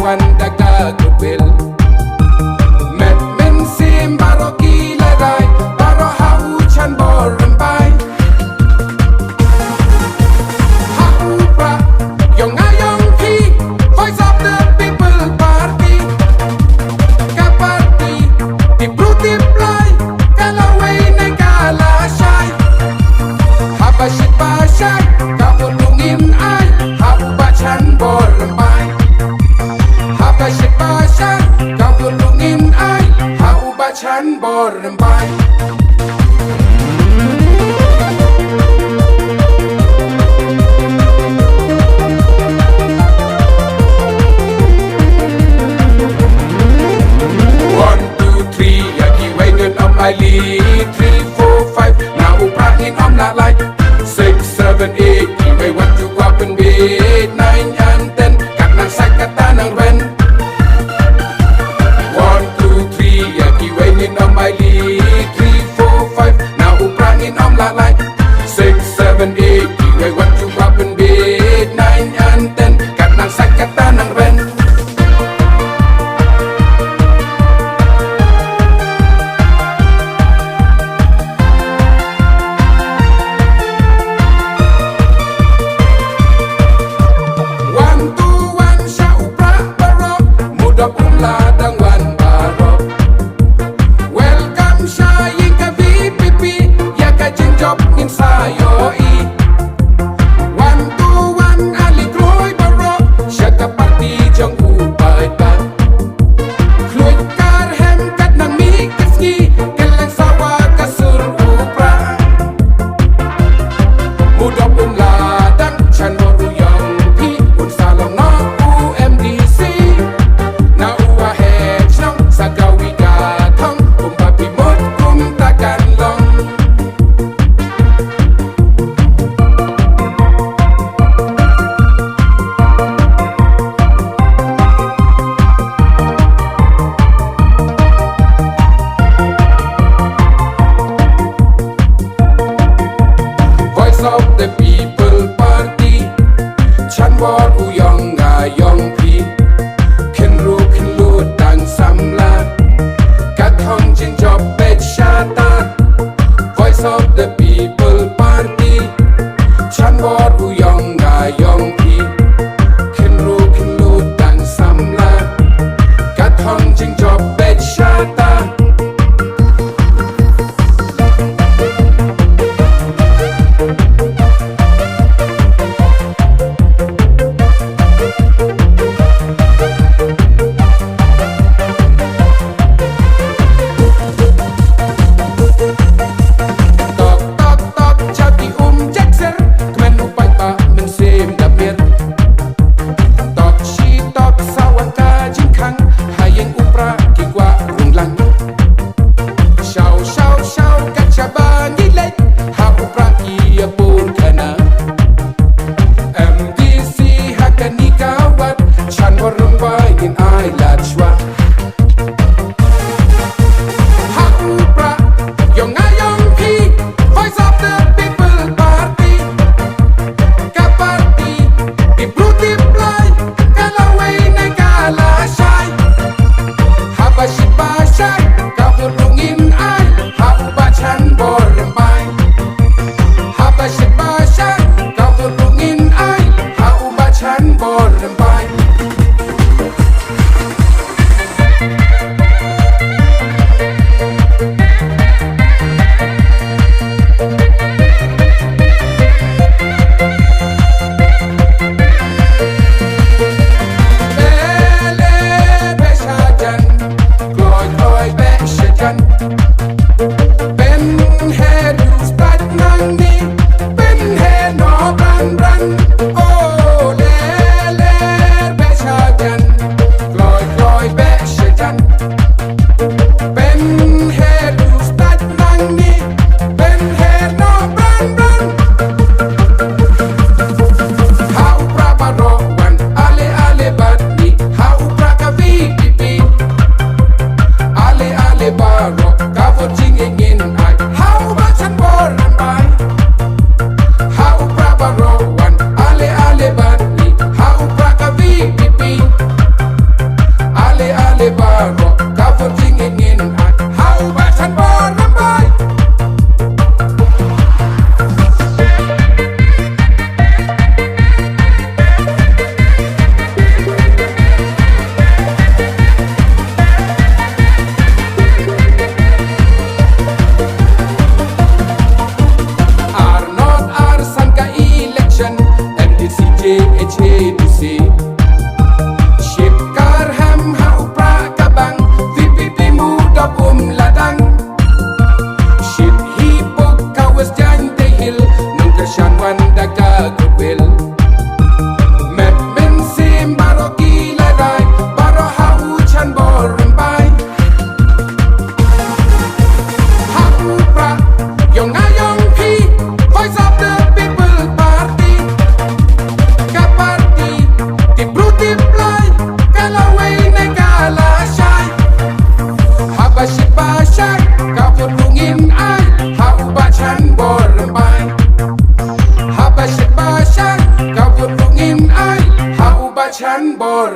wan daga goodwill met min sim baro gila dai baro hau chan borum bai hau ba yong ayong ki voice of the people party ka party di bruti play kalaway na kala shy habashi pa shy ka ulungin ay hau ba chan borum bai habashi pa shy ka ulungin ay hau ba chan borum bai I lead 3, 4, 5 now uprahin om na like 6, 7, 8 Kiway what you up and beat 9 and 10 Kat ng sakata ng ren 1, 2, 3 Kiway nin om I lead 3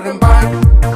them bad.